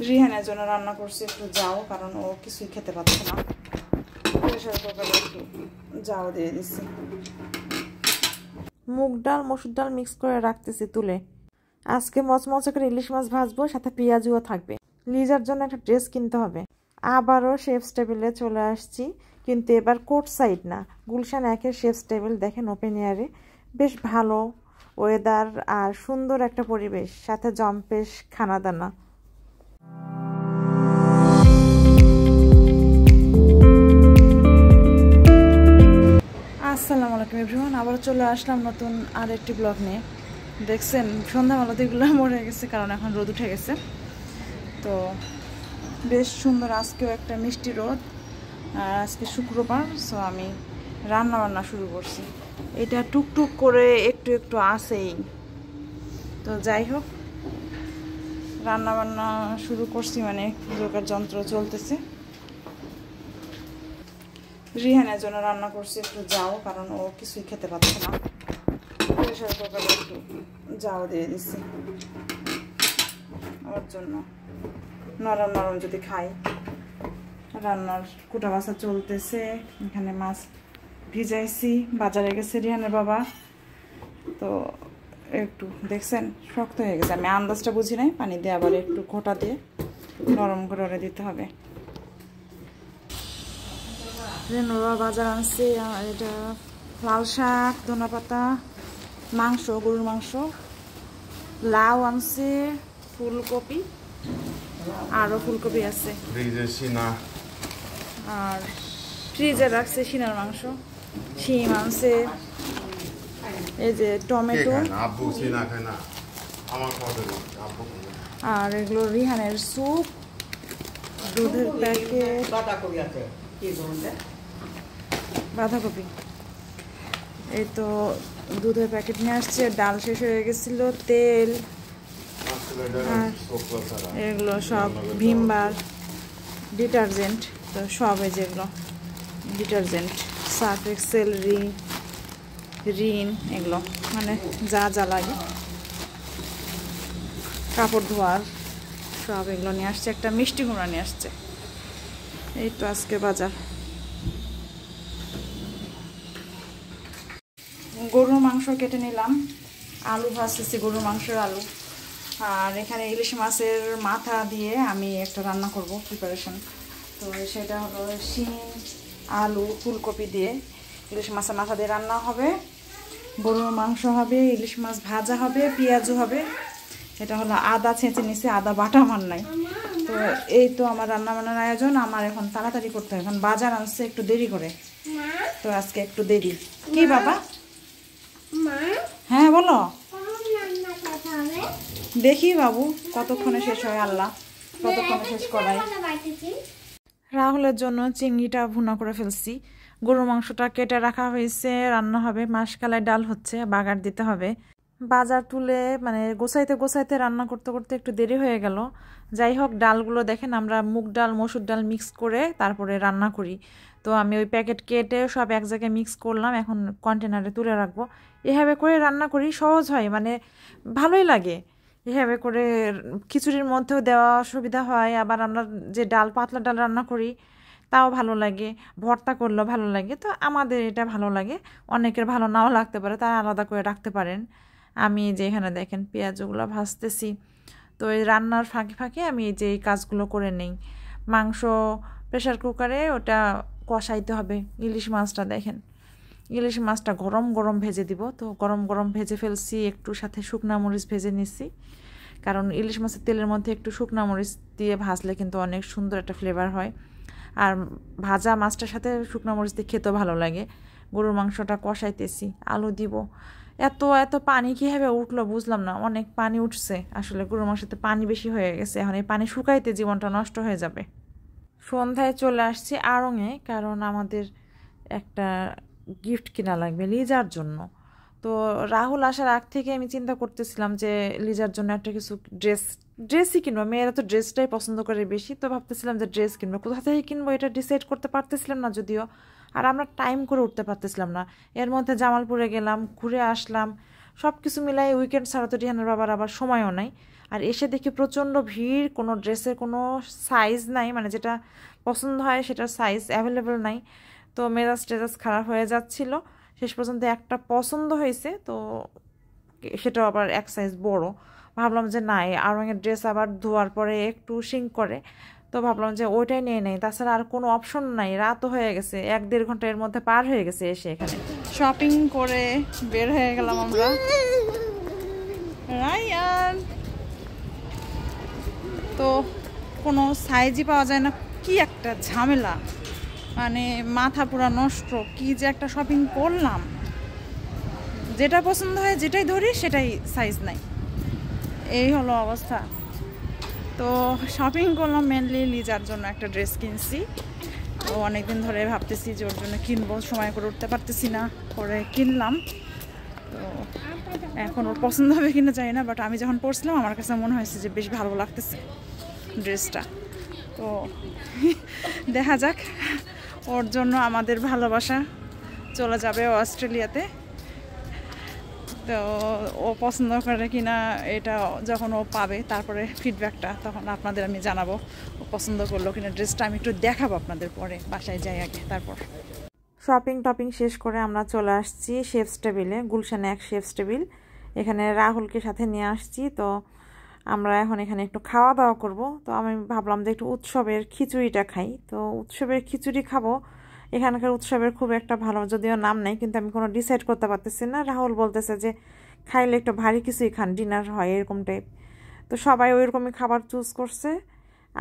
রিহানের জন্য রান্না করছি একটু যাও, কারণ ও কিছুই খেতে পারছে না। প্রেসার কুকারে একটু যাও দিয়ে দিচ্ছি। মুগ ডাল মসুর ডাল মিক্স করে রাখতেছি তুলে। আজকে মচমচে করে ইলিশ মাছ ভাজবো, সাথে পেঁয়াজুও থাকবে। লিজার জন্য একটা ড্রেস কিনতে হবে। আবারও শেফস টেবিলে চলে আসছি, কিন্তু এবার কোর্ট সাইড না, গুলশান 1-এর শেফস টেবিল। দেখেন ওপেন এয়ারে, বেশ ভালো ওয়েদার আর সুন্দর একটা পরিবেশ, সাথে জম্পেশ খানাদানা। আসসালামু আলাইকুম এভরিওয়ান, আবার চলে আসলাম নতুন আর একটি ব্লগ নিয়ে। দেখছেন সন্ধ্যাবেলাতেগুলো মরে গেছে, কারণ এখন রোদ উঠে গেছে। তো বেশ সুন্দর, আজকেও একটা মিষ্টি রোদ, আর আজকে শুক্রবার। সো আমি রান্না বান্না শুরু করছি। এটা টুকটুক করে একটু একটু আসেই। তো যাই হোক, রান্না বান্না শুরু করছি, মানে জোগাড় যন্ত্র চলতেছে। রিহানের জন্য রান্না করছি একটু যাও, কারণ ও কিছুই খেতে পারছে না। প্রেসার কুকারে একটু যাও দিয়ে দিচ্ছি ওর জন্য, নরম নরম যদি খাই। রান্নার কুটা বাছা চলতেছে। এখানে মাছ ভিজাইছি, বাজারে গেছে রিহানের বাবা। তো একটু দেখছেন শক্ত হয়ে গেছে, আমি আন্দাজটা বুঝি নাই, পানি দিয়ে আবার একটু ঘোটা দিয়ে নরম করে ওরে দিতে হবে। রেনুরা বাজার আনছে, এটা লাল শাক, ধনেপাতা, মাংস, গরুর মাংস, লাউ আনছে, ফুলকপি, আরও ফুলকপি আছে, আর ফ্রিজে রাখছে সিনার মাংস, শিম আনছে, এই যে টমেটো, আর এগুলো রিহানের স্যুপ, দুধের প্যাকেট, বাঁধাকপি। এই তো দুধের প্যাকেট নিয়ে আসছে, ডাল শেষ হয়ে গেছিল, তেল, এগুলো সব ভিমবার, ডিটারজেন্ট। তো সব এই যেগুলো ডিটারজেন্ট, সার্ফ এক্সেল, রিন, এগুলো মানে যা যা লাগে কাপড় ধোয়ার সব এগুলো নিয়ে আসছে। একটা মিষ্টি কুমড়া নিয়ে আসছে। এই তো আজকে বাজার। গরুর মাংস কেটে নিলাম, আলু ভাজতেছি, গরুর মাংসের আলু। আর এখানে ইলিশ মাছের মাথা দিয়ে আমি একটা রান্না করব, প্রিপারেশন। তো সেটা হলো শিম, আলু, ফুলকপি দিয়ে ইলিশ মাছের মাথা দিয়ে রান্না হবে। গরুর মাংস হবে, ইলিশ মাছ ভাজা হবে, পেঁয়াজও হবে। এটা হলো আদা ছেঁচে নিছে, আদা বাটা আমার নাই। তো এই তো আমার রান্না বান্নার আয়োজন। আমার এখন তাড়াতাড়ি করতে হবে, এখন বাজার আনছে একটু দেরি করে। তো আজকে একটু দেরি। কি বাবা? হ্যাঁ বলো। দেখি বাবু কতক্ষণে শেষ হয়, আল্লাহ কতক্ষণে শেষ করায়। রাহুলের জন্য চিংড়িটা ভুনা করে ফেলছি, গরুর মাংসটা কেটে রাখা হয়েছে, রান্না হবে। মাসকালাই ডাল হচ্ছে, বাগার দিতে হবে। বাজার তুলে মানে গোছাইতে রান্না করতে করতে একটু দেরি হয়ে গেল। যাই হোক, ডালগুলো দেখেন আমরা মুগ ডাল মসুর ডাল মিক্স করে তারপরে রান্না করি। তো আমি ওই প্যাকেট কেটে সব এক জায়গায় মিক্স করলাম, এখন কন্টেনারে তুলে রাখবো। এভাবে করে রান্না করি, সহজ হয়, মানে ভালোই লাগে। এভাবে করে খিচুড়ির মধ্যেও দেওয়া সুবিধা হয়, আবার আমরা যে ডাল পাতলা ডাল রান্না করি তাও ভালো লাগে, ভর্তা করলেও ভালো লাগে। তো আমাদের এটা ভালো লাগে, অনেকের ভালো নাও লাগতে পারে, তারা আলাদা করে রাখতে পারেন। আমি যে এখানে দেখেন পেঁয়াজগুলো ভাজতেছি। তো এই রান্নার ফাঁকে ফাঁকে আমি যে এই কাজগুলো করে নেই। মাংস প্রেসার কুকারে ওটা কষাইতে হবে। ইলিশ মাছটা দেখেন, ইলিশ মাছটা গরম গরম ভেজে দিব। তো গরম গরম ভেজে ফেলছি, একটু সাথে শুকনা মরিচ ভেজে নিচ্ছি, কারণ ইলিশ মাছের তেলের মধ্যে একটু শুকনা মরিচ দিয়ে ভাজলে কিন্তু অনেক সুন্দর একটা ফ্লেভার হয়। আর ভাজা মাছটার সাথে শুকনো মরিচ দিয়ে খেতেও ভালো লাগে। গরুর মাংসটা কষাইতেছি, আলু দিব। এত এত পানি কীভাবে উঠলো বুঝলাম না, অনেক পানি উঠছে। আসলে গরুর মাংসতে পানি বেশি হয়ে গেছে, এখন এই পানি শুকাইতে জীবনটা নষ্ট হয়ে যাবে। সন্ধ্যায় চলে আসছি আড়ংয়ে, কারণ আমাদের একটা গিফট কিনা লাগবে লিজার জন্য। তো রাহুল আসার আগ থেকে আমি চিন্তা করতেছিলাম যে লিজার জন্য একটা কিছু ড্রেসই কিনবো। মেয়েরা তো ড্রেসটাই পছন্দ করে বেশি, তো ভাবতেছিলাম যে ড্রেস কিনবো। কোথা থেকে কিনবো এটা ডিসাইড করতে পারতেছিলাম না যদিও, আর আমরা টাইম করে উঠতে পারতেছিলাম না। এর মধ্যে জামালপুরে গেলাম, ঘুরে আসলাম, সব কিছু মিলাই উইকেন্ড ছাড়া তো রিহানের বাবার আবার সময়ও নাই। আর এসে দেখি প্রচণ্ড ভিড়, কোনো ড্রেসের কোনো সাইজ নাই, মানে যেটা পছন্দ হয় সেটার সাইজ অ্যাভেলেবেল নাই। তো মেজাজ টেজাজ খারাপ হয়ে যাচ্ছিল। শেষ পর্যন্ত একটা পছন্দ হয়েছে, তো সেটাও আবার এক সাইজ বড়। ভাবলাম যে নাই, আর রঙের ড্রেস আবার ধোয়ার পরে একটু শিঙ্ক করে, তো ভাবলাম যে ওইটাই নিয়ে নেই। তাছাড়া আর কোনো অপশন নাই, রাতও হয়ে গেছে, 1-1.5 ঘন্টা এর মধ্যে পার হয়ে গেছে এসে এখানে। শপিং করে বের হয়ে গেলাম আমরা। রায়ান তো কোনো সাইজই পাওয়া যায় না, কি একটা ঝামেলা, মানে মাথা পুরা নষ্ট। কি যে একটা শপিং করলাম, যেটা পছন্দ হয় যেটাই ধরি সেটাই সাইজ নাই, এই হলো অবস্থা। তো শপিং করলাম মেনলি লিজার জন্য, একটা ড্রেস কিনছি। তো অনেকদিন ধরে ভাবতেছি যে ওর জন্য কিনবো, সময় করে উঠতে পারতেছি না, পরে কিনলাম। তো এখন ওর পছন্দ হবে কিনা জানি না, বাট আমি যখন পরছিলাম আমার কাছে মনে হয়েছে যে বেশ ভালো লাগতেছে ড্রেসটা। তো দেখা যাক, ওর জন্য আমাদের ভালোবাসা চলে যাবে অস্ট্রেলিয়াতে। তো ও পছন্দ করে কিনা এটা যখন ও পাবে তারপরে ফিডব্যাকটা তখন আপনাদের আমি জানাবো, ও পছন্দ করলো কিনা ড্রেসটা আমি একটু দেখাবো আপনাদের, পরে বাসায় যাই আগে। তারপর শপিং টপিং শেষ করে আমরা চলে আসছি শেফস টেবিলে, গুলশানে এক শেফস টেবিল। এখানে রাহুলকে সাথে নিয়ে আসছি। তো আমরা এখন এখানে একটু খাওয়া দাওয়া করব। তো আমি ভাবলাম যে একটু উৎসবের খিচুড়িটা খাই। তো উৎসবের খিচুড়ি খাবো। এখানকার উৎসবের খুব একটা ভালো যদিও নাম নেই, কিন্তু আমি কোনো ডিসাইড করতে পারতেছি না। রাহুল বলতেছে যে খাইলে একটু ভারী কিছুই খান, ডিনার হয় এরকম টাইপ। তো সবাই ওইরকমই খাবার চুজ করছে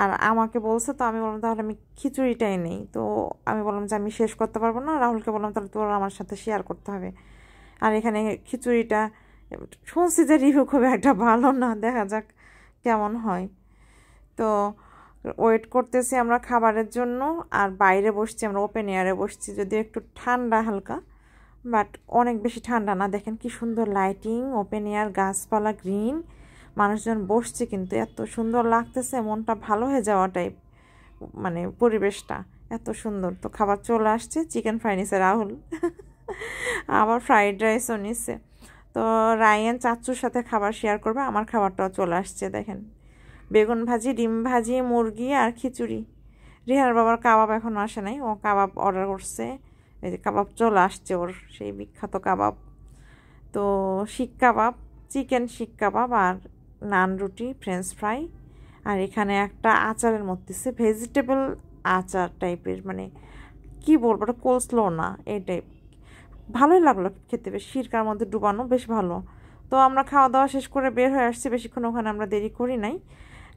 আর আমাকে বলছে। তো আমি বললাম তাহলে আমি খিচুড়িটাই নেই। তো আমি বললাম যে আমি শেষ করতে পারবো না। রাহুলকে বললাম তাহলে তোর আমার সাথে শেয়ার করতে হবে। আর এখানে খিচুড়িটা শুনছি যে রিভিউ খুব একটা ভালো না, দেখা যাক কেমন হয়। তো ওয়েট করতেছি আমরা খাবারের জন্য। আর বাইরে বসছি আমরা, ওপেন এয়ারে বসছি, যদিও একটু ঠান্ডা হালকা, বাট অনেক বেশি ঠান্ডা না। দেখেন কি সুন্দর লাইটিং, ওপেন এয়ার, গাছপালা, গ্রিন, মানুষজন বসছে, কিন্তু এত সুন্দর লাগতেছে, মনটা ভালো হয়ে যাওয়া টাইপ, মানে পরিবেশটা এত সুন্দর। তো খাবার চলে আসছে, চিকেন ফ্রাই নিছে রাহুল, আবার ফ্রাইড রাইসও নিছে। তো রায়ান চাচুর সাথে খাবার শেয়ার করবে, আমার খাবারটাও চলে আসছে। দেখেন বেগুন ভাজি, ডিম ভাজি, মুরগি আর খিচুড়ি। রিহার বাবার কাবাব এখনও আসে নাই, ও কাবাব অর্ডার করছে। এই যে কাবাব চলে আসছে ওর, সেই বিখ্যাত কাবাব। তো শিক কাবাব, চিকেন শিক কাবাব আর নান রুটি, ফ্রেঞ্চ ফ্রাই। আর এখানে একটা আচারের মধ্যে ভেজিটেবল আচার টাইপের, মানে কি বলবো, ওটা কোলস্লো না, এই টাইপ। ভালোই লাগলো খেতে, বেশ সিরকার মধ্যে ডুবানো, বেশ ভালো। তো আমরা খাওয়া দাওয়া শেষ করে বের হয়ে আসছি, বেশিক্ষণ ওখানে আমরা দেরি করি নাই।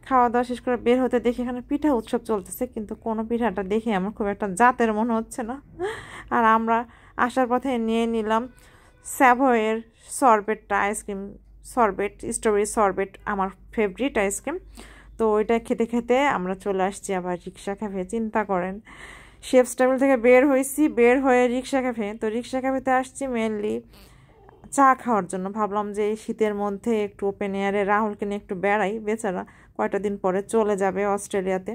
খাওয়া দাওয়া শেষ করে বের হতে দেখি এখানে পিঠা উৎসব চলতেছে, কিন্তু কোনো পিঠাটা দেখে আমার খুব একটা জাতের মনে হচ্ছে না। আর আমরা আসার পথে নিয়ে নিলাম স্যাভয়ের সরবেটটা, আইসক্রিম সরবেট, স্ট্রবেরি সরবেট, আমার ফেভারিট আইসক্রিম। তো ওইটা খেতে খেতে আমরা চলে আসছি আবার রিক্সা ক্যাফে। চিন্তা করেন, শেফস টেবিল থেকে বের হয়েছি, বের হয়ে রিক্সা ক্যাফে। তো রিক্সা ক্যাফেতে আসছি মেনলি চা খাওয়ার জন্য। ভাবলাম যে এই শীতের মধ্যে একটু ওপেন এয়ারে রাহুলকে নিয়ে একটু বেড়াই, বেচারা কয়টা দিন পরে চলে যাবে অস্ট্রেলিয়াতে।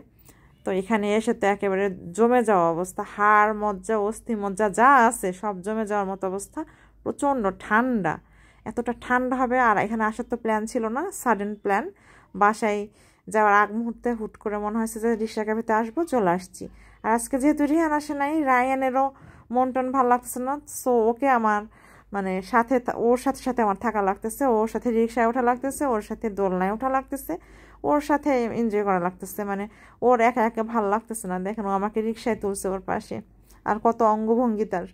তো এখানে এসে তো একেবারে জমে যাওয়া অবস্থা, হাড় মজ্জা, অস্থি মজ্জা যা আছে সব জমে যাওয়ার মতো অবস্থা। প্রচণ্ড ঠান্ডা, এতটা ঠান্ডা হবে। আর এখানে আসার তো প্ল্যান ছিল না, সাডেন প্ল্যান। বাসায় যাওয়ার আগ মুহূর্তে হুট করে মনে হয়েছে যে রিক্সা ক্যাফেতে আসবো, চলে আসছি। আর আজকে যেহেতু রিহান আসে নাই, রায়ানেরও মন টন ভালো লাগতেছে না। সো ওকে আমার মানে সাথে, ওর সাথে সাথে আমার থাকা লাগতেছে, ওর সাথে রিক্সায় ওঠা লাগতেছে, ওর সাথে দোলনায় ওঠা লাগতেছে, ওর সাথে এনজয় করা লাগতেছে। মানে ওর একা একা ভালো লাগতেছে না। দেখেন ও আমাকে রিক্সায় তুলছে ওর পাশে, আর কত অঙ্গভঙ্গি তার।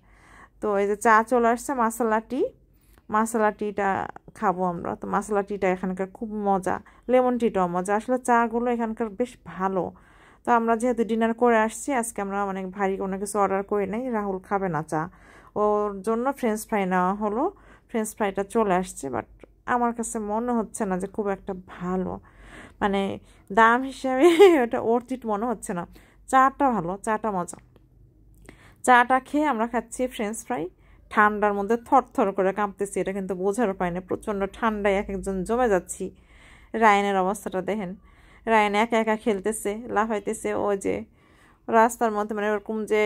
তো এই যে চা চলে আসছে, মশলা টি, মশলা টিটা খাবো আমরা। তো মশলা টিটা এখানকার খুব মজা, লেমন টিটাও মজা, আসলে চাগুলো এখানকার বেশ ভালো। তো আমরা যেহেতু ডিনার করে আসছি, আজকে আমরা অনেক ভারী কোনো কিছু অর্ডার করি নাই, রাহুল খাবে না চা, ওর জন্য ফ্রেঞ্চ ফ্রাই নেওয়া হলো। ফ্রেঞ্চ ফ্রাইটা চলে আসছে, বাট আমার কাছে মনে হচ্ছে না যে খুব একটা ভালো, মানে দাম হিসাবে ওটা অর্থিত মনে হচ্ছে না। চাটা ভালো, চাটা মজা। চাটা খেয়ে আমরা খাচ্ছি ফ্রেঞ্চ ফ্রাই, ঠান্ডার মধ্যে থরথর করে কাঁপতেছি, এটা কিন্তু বোঝার উপায় না, প্রচণ্ড ঠান্ডায় এক একজন জমে যাচ্ছি। রায়ানের অবস্থাটা দেখেন, রায়ান একা একা খেলতেছে, লাফাইতেছে। ওই যে রাস্তার মধ্যে, মানে ওরকম যে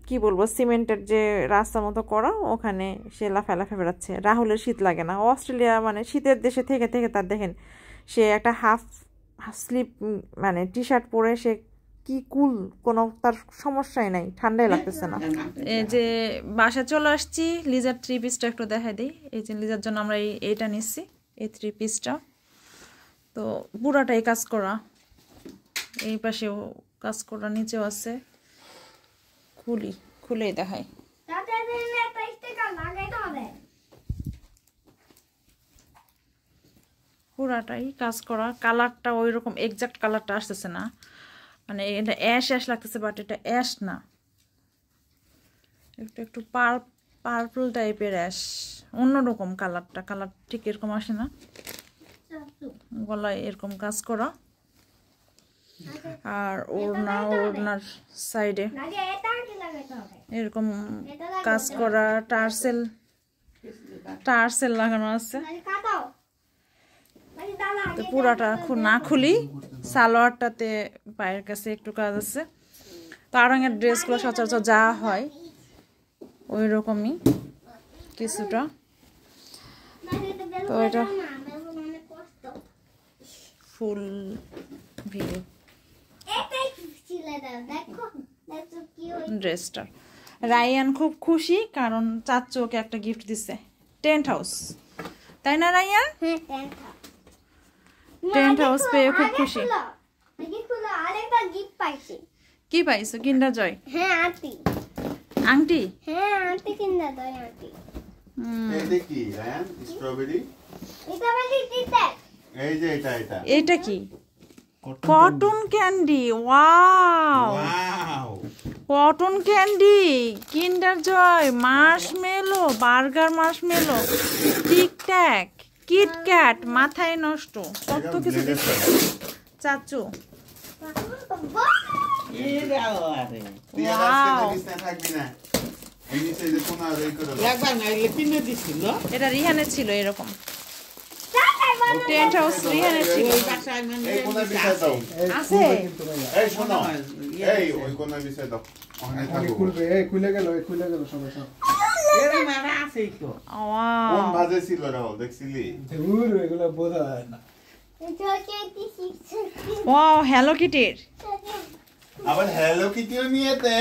কি বলবো, সিমেন্টের যে রাস্তার মতো করা, ওখানে সে লাফায় লাফায় বেড়াচ্ছে। রাহুলের শীত লাগে না, অস্ট্রেলিয়া মানে শীতের দেশে থেকে থেকে তার দেখেন সে একটা হাফ স্লিপ মানে টি শার্ট পরে সে কি কুল, কোনো তার সমস্যাই নাই, ঠান্ডাই লাগতেছে না। এই যে বাসায় চলে আসছি, লিজার 3 পিসটা একটু দেখাই দিই। এই যে লিজার জন্য আমরা এইটা নিচ্ছি, এই 3 পিসটা। তো পুরাটাই কাজ করা, এই পাশেও কাজ করা, নিচেও আছে। খুলেই দেখাই। পুরাটাই কাজ করা। কালারটা ওই রকম এক্সাক্ট কালারটা আসতেছে না, মানে এটা অ্যাশ লাগতেছে, বাট এটা অ্যাশ না, একটু পার্পল টাইপের অ্যাশ, অন্যরকম কালারটা। কালার ঠিক এরকম আসে না। গলায় এরকম কাজ করা, আর ওড়নার সাইডে এরকম কাজ করা, টার্সেল লাগানো আছে। তো পুরাটা না খুলি, সালোয়ারটাতে পায়ের কাছে একটু কাজ আছে। তো আড়ঙের ড্রেসগুলো সচরাচর যা হয় ওই রকমই কিছুটা। তো এটা ফুল ভিডিও ড্রেসটা। রায়ান খুব খুশি কারণ চাচু ওকে একটা গিফট দিছে, টেন্ট হাউস, তাই না রায়ান? টেন্ট হাউস পেয়ে খুব খুশি। কি পাইছো? কিন্ডার জয়? আংটি? এটা কি? Cotton candy. Wow, cotton candy, Kinder Joy, marshmallow, burger marshmallow, Tic Tac, KitKat, মাথায় নষ্ট, কত কিছু দিচ্ছে চাচু। এটা রিহানের ছিল এরকম, টেন্ট হাউস রিহানের ছিল। আছে ওয়াও, হ্যালো কিটির। আবার হ্যালো কিটিও নিয়েতে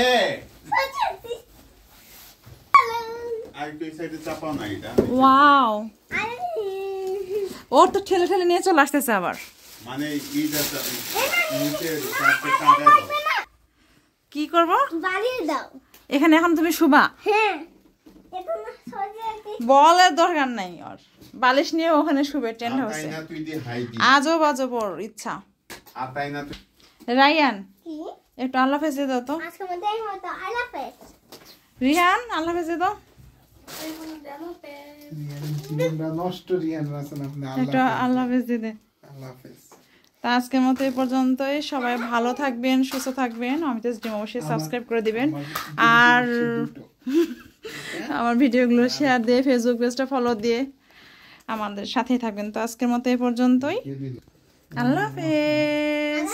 ওয়াও, ওর তো ঠেলে ঠেলে নিয়ে চলে আসতেছে আবার। মানে কি করব? এখানে এখন তুমি শুবা? বলের দরকার নাই, ওর বালিশ নিয়ে ওখানে শুবে টেন্ট হাউসে। আজব আজব ওর ইচ্ছা। রায়ান একটু আল্লাহ হাফেজ দিয়ে দাও তো। রিহান আল্লাহ হাফেজ দিয়ে দাও। একটু আল্লাহ হাফেজ দিয়ে দে। তা আজকের মতো এই পর্যন্তই। সবাই ভালো থাকবেন, সুস্থ থাকবেন। অমিতাজ ড্রিম অবশ্যই সাবস্ক্রাইব করে দিবেন, আর আমার ভিডিওগুলো শেয়ার দিয়ে ফেসবুক পেজটা ফলো দিয়ে আমাদের সাথেই থাকবেন। তো আজকের মতো এই পর্যন্তই। আল্লাহ হাফেজ।